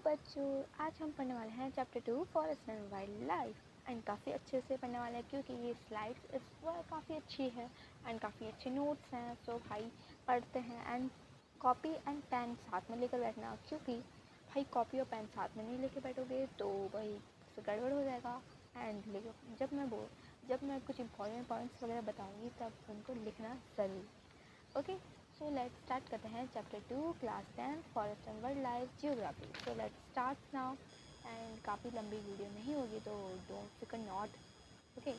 बच्चों, आज हम पढ़ने वाले हैं chapter 2 forest and wild life and काफ़ी अच्छे से पढ़ने वाले हैं क्योंकि ये स्लाइड्स इस बार काफ़ी अच्छी है एंड काफ़ी अच्छे नोट्स हैं। सो भाई पढ़ते हैं एंड कॉपी एंड पेन साथ में लेकर बैठना क्योंकि भाई कॉपी और पेन साथ में नहीं लेके बैठोगे तो भाई गड़बड़ हो जाएगा। एंड जब मैं कुछ इंपॉर्टेंट पॉइंट्स वगैरह बताऊँगी तब उनको लिखना ज़रूर। ओके, so let's start करते हैं chapter 2 class 10 forest and wild life geography. So let's start now and काफ़ी लंबी वीडियो नहीं होगी तो डोंट फिकर not. Okay,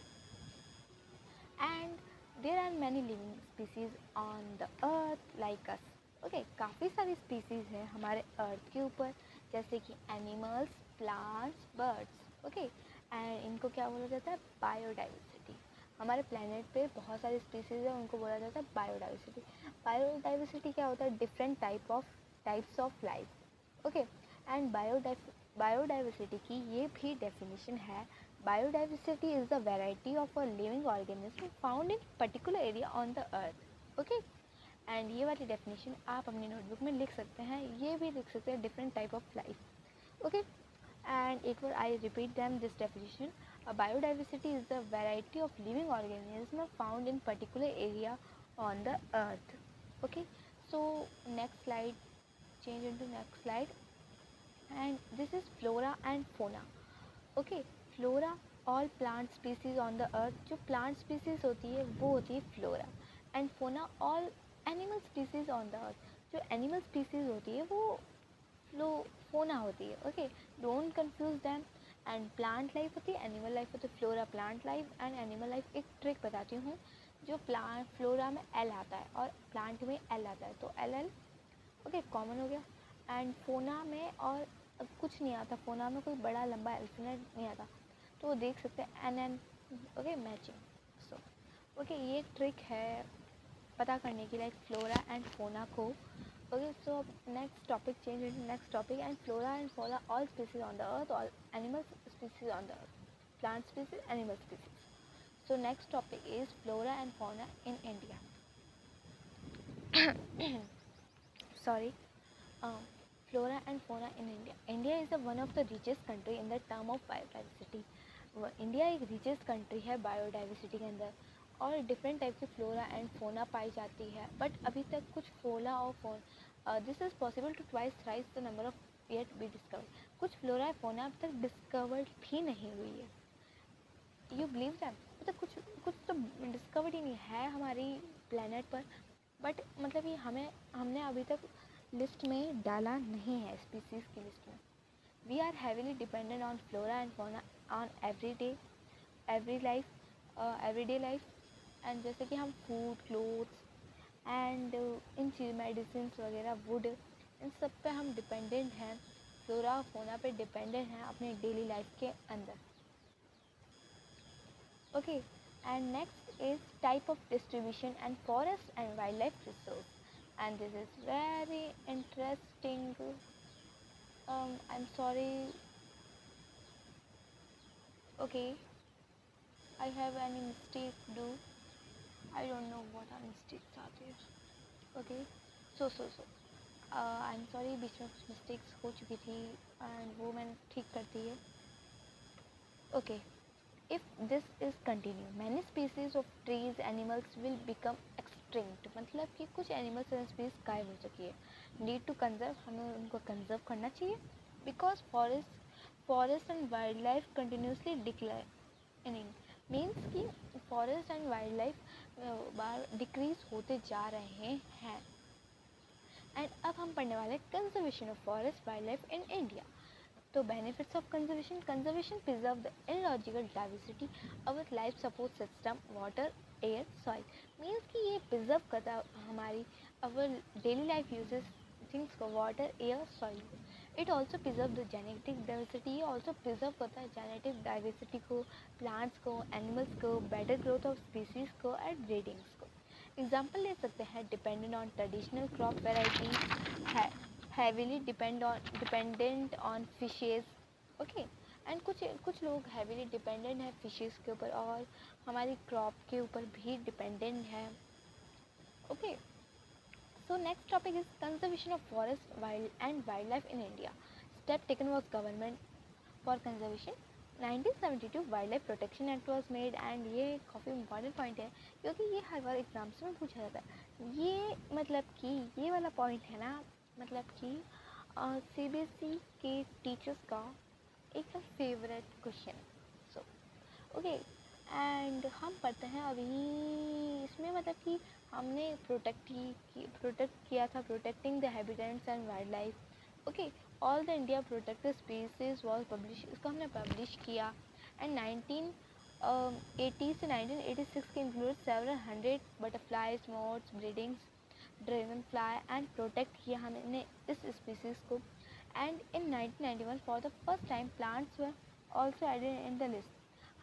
and there are many living species on the earth like us. Okay, काफ़ी सारी स्पीसीज हैं हमारे अर्थ के ऊपर जैसे कि animals, plants, birds. Okay, and इनको क्या बोला जाता है? बायोडाइवर्सिटी। हमारे प्लेनेट पे बहुत सारी स्पीसीज है, उनको बोला जाता है बायोडाइवर्सिटी। बायोडाइवर्सिटी क्या होता है? Different types of life. Okay, and biodiversity की ये भी डेफिनेशन है। Biodiversity is the variety of a living organism found in particular area on the earth. Okay, and ये वाली डेफिनेशन आप अपनी नोटबुक में लिख सकते हैं, ये भी लिख सकते हैं different type of life. Okay, and एक बार I repeat them this definition. A biodiversity is the variety of living organisms found in particular area on the earth. Okay, so next slide, change into next slide, and this is flora and fauna. Okay, flora all plant species on the earth. जो plant species होती है वो होती है flora, and fauna all animal species on the earth. जो animal species होती है वो फोना होती है। Okay, don't confuse them. And plant life होती है, एनिमल लाइफ होती है। Flora plant life and animal life. एक ट्रिक बताती हूँ, जो प्लांट फ्लोरा में एल आता है और प्लांट में एल आता है तो एल एल ओके कॉमन हो गया। एंड फोना में और कुछ नहीं आता, फोना में कोई बड़ा लंबा अल्फाबेट नहीं आता तो वो देख सकते हैं N N. Okay, matching. So okay, ये एक ट्रिक है पता करने की, लाइक फ्लोरा एंड फोना को। Okay, so next topic, change into next topic, and flora and fauna all species on the earth, all animal species on the earth, plant species, animal species. So next topic is flora and fauna in India. Sorry. um, Flora and fauna in India. India is one of the richest country in the term of biodiversity. India एक richest country है biodiversity के अंदर और different type की flora and fauna पाई जाती है। But अभी तक कुछ फ्लोरा और this is possible to twice thrice the number of yet be discovered. कुछ फ्लोरा और फोना अब तक डिस्कवर्ड भी नहीं हुई है। You believe that? मतलब कुछ तो डिस्कवर्ड ही नहीं है हमारी प्लेनेट पर, बट मतलब ये हमने अभी तक लिस्ट में डाला नहीं है, स्पीसीज की लिस्ट में। We are heavily dependent on flora and fauna on everyday life. And जैसे कि हम फूड, क्लोथ्स एंड इन चीज़ मेडिसिन वगैरह, वुड, इन सब पे हम डिपेंडेंट हैं। फ्लोरा और फाउना पे डिपेंडेंट हैं अपने डेली लाइफ के अंदर। Okay, and next is type of distribution and forest and wild life resource, and this is very interesting. I'm sorry. Okay, I have any mistake do. I don't know what are mistakes are there. Okay, so I'm sorry, बीच में कुछ mistakes हो चुकी थी and वो मैंने ठीक कर दी है। Okay, if this is continue, many species of trees animals will become extinct. मतलब कि कुछ एनिमल्स एंड स्पीसीज गायब हो चुकी है। नीड टू कंजर्व, हमें उनको कंजर्व करना चाहिए because forest and wild life continuously declining. Means कि forest and wild life decrease होते जा रहे हैं। एंड अब हम पढ़ने वाले हैं conservation of forest wildlife in India. तो benefits of conservation preserve the ecological diversity, our life support system, water, air, soil. Means कि ये प्रिजर्व करता है हमारी our daily life uses things को, water, air, soil. It also preserve the genetic diversity, ये also preserve करता है genetic diversity को, प्लांट्स को, एनिमल्स को, बेटर ग्रोथ ऑफ स्पीसीज को एंड ब्रीडिंग्स को। एग्जाम्पल ले सकते हैं, dependent on traditional crop variety है, heavily dependent on fishes. Okay, and कुछ लोग हैवीली डिपेंडेंट हैं फिशेज के ऊपर और हमारी क्रॉप के ऊपर भी डिपेंडेंट है। Okay, so next topic is conservation of forest wild and wildlife in India. step taken was government for conservation. 1972 wild protection act was made and ये काफ़ी इंपॉर्टेंट पॉइंट है क्योंकि ये हर बार एग्जाम्स में पूछा जाता है। ये मतलब कि ये वाला पॉइंट है ना, मतलब कि CBSE के टीचर्स का एक favourite question. So okay, and हम पढ़ते हैं अभी इसमें, मतलब कि हमने प्रोटेक्ट किया था, protecting the habitats and wild life. Okay, all the India protected species was publish, इसको हमने पब्लिश किया। एंड 1980 से 1986 के include several 100 butterflies, moths, breedings, dragonfly and protect किया हमने इस स्पीसीज को। And in 1991 for the first time plants were also added in the list.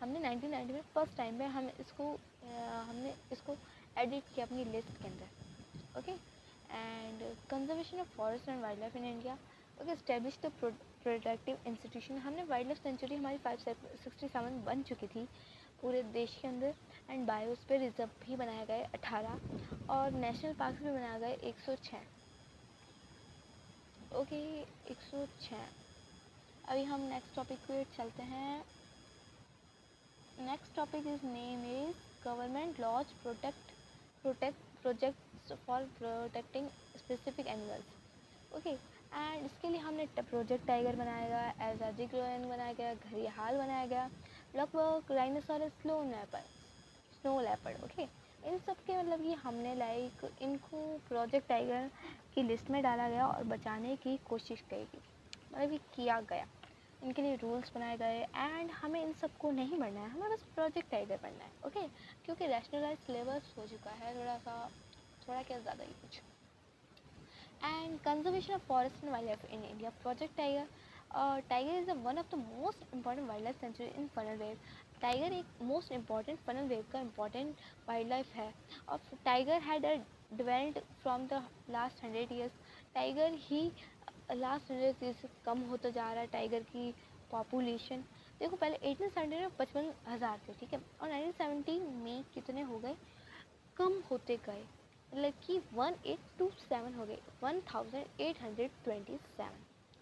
हमने 1990 में फर्स्ट टाइम में हमने इसको एडिट किया अपनी लिस्ट के अंदर। Okay, and conservation of forest and wild life in India. Okay, establish the protective institution. हमने वाइल्ड लाइफ सेंचुरी हमारी 567 बन चुकी थी पूरे देश के अंदर। एंड बायोस्फीयर रिजर्व भी बनाए गए 18 और नेशनल पार्क भी बनाए गए 106। ओके, 106। अभी हम नेक्स्ट टॉपिक पे चलते हैं। Next topic is name is government laws protect projects for protecting specific animals. Okay, and इसके लिए हमने प्रोजेक्ट टाइगर बनाया गया, आज़ादी ग्रोइन बनाया गया, घड़ियाल बनाया गया, लगभग राइनोसोरस, स्नो लेपर्ड। ओके, इन सब के मतलब कि हमने लाइक इनको प्रोजेक्ट टाइगर की लिस्ट में डाला गया और बचाने की कोशिश की गई, मतलब कि किया गया। इनके लिए रूल्स बनाए गए एंड हमें इन सबको नहीं पढ़ना है, हमें बस प्रोजेक्ट टाइगर पढ़ना है। ओके, क्योंकि रैशनलाइज सिलेबस हो चुका है थोड़ा क्या ज़्यादा ही कुछ। And conservation of forest and wild life in India. Project tiger is one of the most important wild life sanctuary in funnel wave. Tiger एक मोस्ट इम्पॉर्टेंट फनल वेव का इम्पॉर्टेंट वाइल्ड लाइफ है और tiger had डिवेल्ड from the last 100 years. Tiger he last 100 years से कम होता जा रहा है tiger की पॉपुलेशन। देखो, पहले 1870 में 55,000 थे, ठीक है, और 1970 में कितने हो गए, कम होते गए, मतलब कि 1827 हो गए, 1827।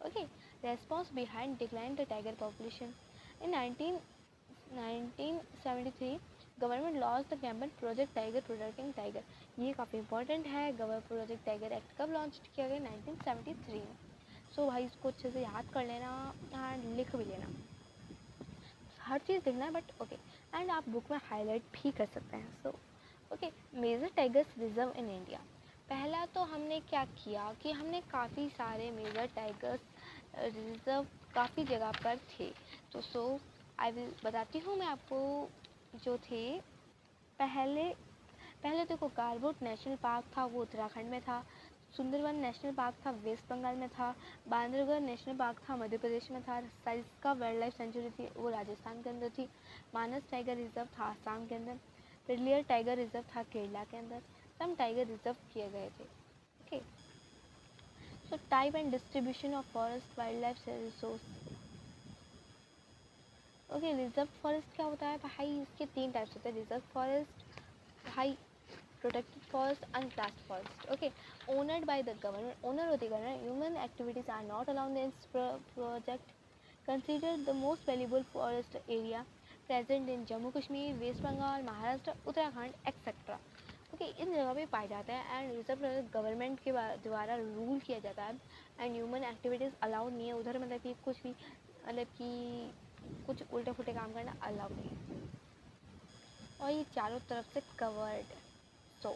Okay, response behind decline the tiger population. In 1973 government launch the campaign project tiger protecting tiger. ये काफ़ी इंपॉर्टेंट है। गवर्नमेंट प्रोजेक्ट टाइगर एक्ट कब लॉन्च किया गया, 1973 में। सो भाई इसको अच्छे से याद कर लेना एंड लिख भी लेना, हर चीज़ लिखना है बट ओके। एंड आप बुक में हाईलाइट भी कर सकते हैं। So okay, major tigers reserve in India. पहला तो हमने क्या किया कि हमने काफ़ी सारे मेजर टाइगर्स रिजर्व काफ़ी जगह पर थे। तो आई विल बताती हूँ मैं आपको जो थे। पहले देखो, गालबोट नेशनल पार्क था, वो उत्तराखंड में था। सुंदरवन नेशनल पार्क था, वेस्ट बंगाल में था। बांदरगढ़ नेशनल पार्क था, मध्य प्रदेश में था। सरिस्का वाइल्ड लाइफ सेंचुरी थी, वो राजस्थान के अंदर थी। मानस टाइगर रिजर्व था आसाम के अंदर। पेरियर टाइगर रिजर्व था केरला के अंदर। सम टाइगर रिजर्व किए गए थे। Okay, so type and distribution of forest wildlife resource. Okay, reserve forest क्या होता है भाई, इसके 3 टाइप्स होते हैं। रिजर्व फॉरेस्ट, भाई protected forest, unclassed forest. Okay, owned by the government, owner of the government. Human activities are not allowed in this project. Considered the most valuable forest area present in Jammu Kashmir, West Bengal, Maharashtra, Uttarakhand, etc. Okay, इन जगह पे पाए जाते हैं and reserve government के द्वारा rule किया जाता है एंड ह्यूमन एक्टिविटीज़ अलाउड नहीं है उधर, मतलब कि कुछ भी, मतलब कि कुछ उल्टे फुल्टे काम करना अलाउड नहीं है और ये चारों तरफ से कवर्ड। सो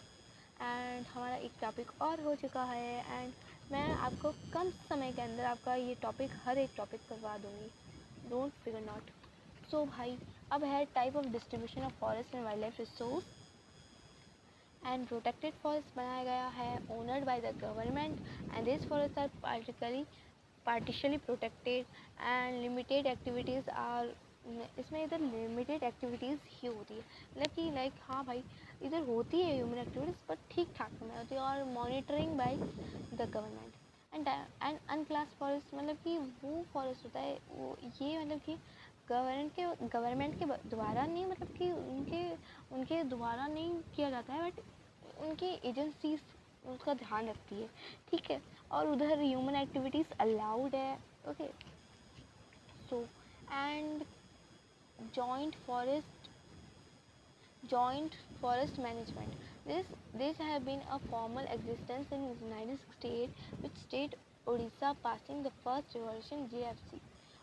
एंड हमारा एक टॉपिक और हो चुका है एंड मैं आपको कम समय के अंदर आपका ये टॉपिक, हर एक टॉपिक करवा दूँगी, डोंट फिगर नॉट। सो भाई अब है type of distribution of forest and wild life resource and protected forest बनाया गया है, owned by the government and this forest are partially protected and limited activities are. इसमें इधर लिमिटेड एक्टिविटीज़ ही होती है, मतलब कि लाइक हाँ भाई इधर होती है ह्यूमन एक्टिविटीज़ बट ठीक ठाक में होती है और monitoring by the government. And unclassed forest, मतलब कि वो फॉरेस्ट होता है वो, ये मतलब कि गवर्नमेंट के द्वारा नहीं, मतलब कि उनके द्वारा नहीं किया जाता है बट उनकी एजेंसीज उसका ध्यान रखती है, ठीक है। और उधर ह्यूमन एक्टिविटीज़ अलाउड है, okay. So and joint forest joint forest management. This have been a formal existence in 1968 with state Odisha passing the first revolution JFC.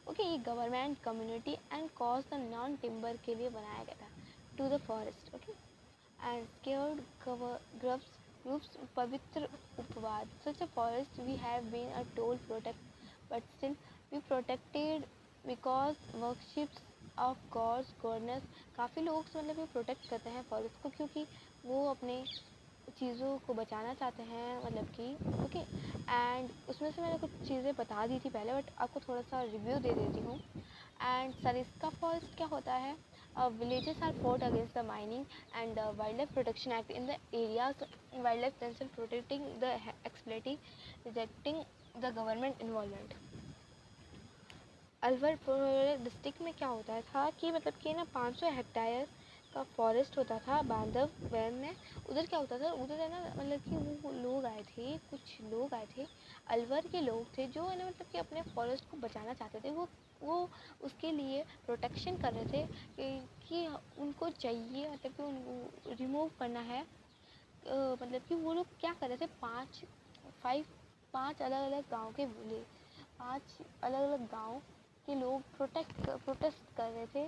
Okay, ये government community and cause the non timber के लिए बनाया गया था to the forest, okay. And sacred groves पवित्र उपवाद such a forest we have been a toll protect but still we protected because worships of gods goddess. काफ़ी लोग मतलब ये प्रोटेक्ट करते हैं फॉरेस्ट को क्योंकि वो अपने चीज़ों को बचाना चाहते हैं, मतलब कि ओके। एंड उसमें से मैंने कुछ चीज़ें बता दी थी पहले, बट आपको थोड़ा सा रिव्यू दे देती हूँ। एंड सरिस्का फॉरेस्ट क्या होता है? Villages are fought against the mining and wild life protection act in the areas wildlife tension protecting the exploiting rejecting the government involvement. Alwar district में क्या होता था कि मतलब कि ना 500 हेक्टेयर का फॉरेस्ट होता था बांधवगढ़ में। उधर क्या होता था, उधर है ना मतलब कि वो लोग आए थे, कुछ लोग आए थे, अलवर के लोग थे जो है ना मतलब कि अपने फॉरेस्ट को बचाना चाहते थे। वो उसके लिए प्रोटेक्शन कर रहे थे कि उनको चाहिए मतलब कि उनको रिमूव करना है। मतलब कि वो लोग क्या कर रहे थे, पाँच अलग अलग गाँव के बोले, 5 अलग अलग गाँव के लोग प्रोटेस्ट कर रहे थे।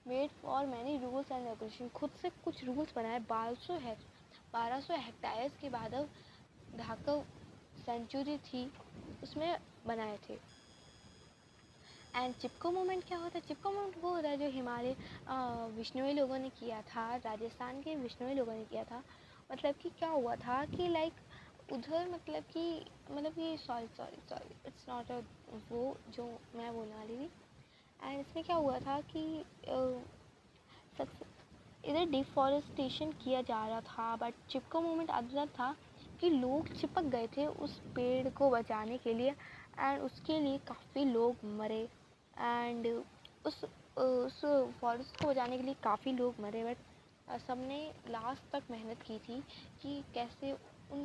Made for many rules and regulation, खुद से कुछ रूल्स बनाए। 1200 हेक्टेयर्स के बाद ढाका सेंचुरी थी उसमें बनाए थे। एंड चिपको मूवमेंट क्या होता है? चिपको मूवमेंट वो होता है जो हिमालय विष्णुई लोगों ने किया था, राजस्थान के विष्णुई लोगों ने किया था। मतलब कि क्या हुआ था कि लाइक उधर मतलब कि सॉरी इट्स नॉट अ वो जो मैं बोलने वाली थी। एंड इसमें क्या हुआ था कि इधर डिफॉरेस्टेशन किया जा रहा था, बट चिपको मूवमेंट अंदर था कि लोग चिपक गए थे उस पेड़ को बचाने के लिए एंड उसके लिए काफ़ी लोग मरे। एंड उस फॉरेस्ट को बचाने के लिए काफ़ी लोग मरे, बट सबने लास्ट तक मेहनत की थी कि कैसे उन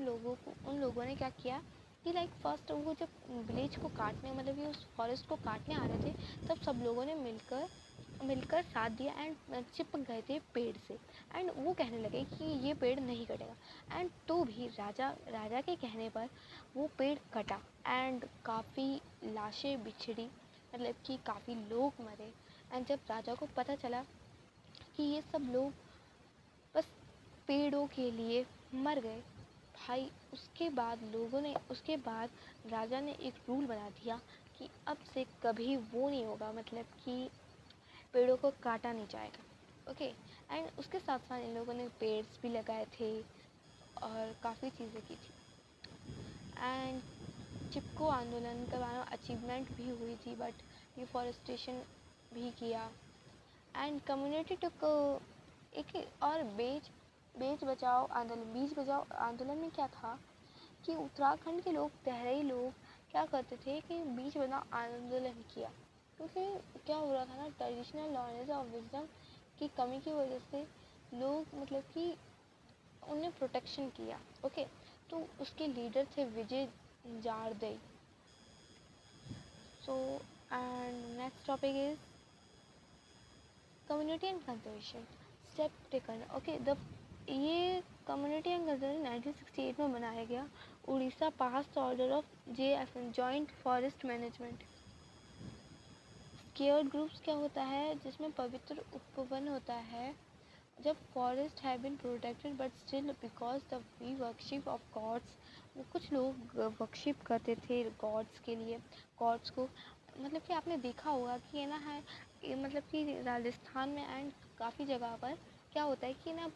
लोगों ने क्या किया कि लाइक फर्स्ट वो जब विलेज को काटने मतलब कि उस फॉरेस्ट को काटने आ रहे थे तब सब लोगों ने मिलकर साथ दिया एंड चिपक गए थे पेड़ से। एंड वो कहने लगे कि ये पेड़ नहीं कटेगा, एंड तो भी राजा के कहने पर वो पेड़ कटा एंड काफ़ी लाशें बिछड़ी, मतलब कि काफ़ी लोग मरे। एंड जब राजा को पता चला कि ये सब लोग बस पेड़ों के लिए मर गए भाई, उसके बाद राजा ने एक रूल बना दिया कि अब से कभी वो नहीं होगा, मतलब कि पेड़ों को काटा नहीं जाएगा, ओके। एंड उसके साथ साथ इन लोगों ने पेड़ भी लगाए थे और काफ़ी चीज़ें की थी। एंड चिपको आंदोलन का अचीवमेंट भी हुई थी, बट डिफॉरेस्टेशन भी किया। एंड कम्युनिटी टुक एक और बीच बचाओ आंदोलन में क्या था कि उत्तराखंड के लोग, तहरी लोग क्या करते थे कि बीच बचाओ आंदोलन किया, क्योंकि क्या हो रहा था ना, ट्रेडिशनल नॉलेज और विजडम की कमी की वजह से लोग मतलब कि उन्हें प्रोटेक्शन किया, ओके। तो उसके लीडर थे Vijay Jarde. So and next topic is community and conservation step taken, okay. The ये कम्युनिटी एंड कंजर्वेशन 1968 में बनाया गया। Orissa pass order of JFM joint forest management. Sacred groups क्या होता है, जिसमें पवित्र उपवन होता है जब forest have been protected but still because the we worship of gods. वो कुछ लोग वर्शिप करते थे गॉड्स के लिए, गॉड्स को। मतलब कि आपने देखा होगा कि ये ना है मतलब कि राजस्थान में एंड काफ़ी जगह पर क्या होता है कि ना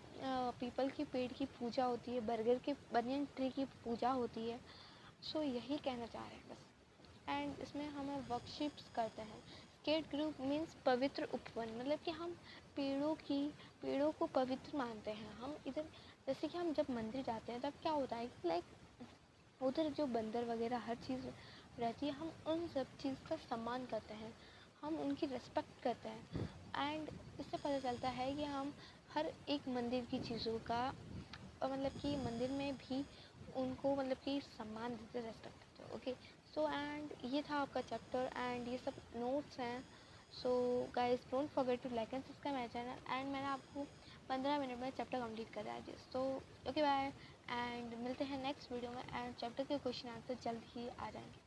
पीपल की पेड़ की पूजा होती है, बनियन ट्री की पूजा होती है। सो यही कहना चाह रहे हैं बस। एंड इसमें हमें वर्कशिप्स करते हैं। स्केट ग्रुप मीन्स पवित्र उपवन, मतलब कि हम पेड़ों को पवित्र मानते हैं। हम इधर जैसे कि हम जब मंदिर जाते हैं तब क्या होता है कि लाइक उधर जो बंदर वगैरह हर चीज़ रहती है, हम उन सब चीज़ का सम्मान करते हैं, हम उनकी रिस्पेक्ट करते हैं। एंड इससे पता चलता है कि हम हर एक मंदिर की चीज़ों का मतलब कि मंदिर में भी उनको मतलब कि सम्मान देते, रेस्पेक्ट देते। ओके, सो एंड ये था आपका चैप्टर एंड ये सब नोट्स हैं। So guys don't forget to like and subscribe my channel and मैंने आपको 15 मिनट में चैप्टर कंप्लीट कर दिया है। सो ओके बाय एंड मिलते हैं नेक्स्ट वीडियो में एंड चैप्टर के क्वेश्चन आंसर जल्द ही आ जाएंगे।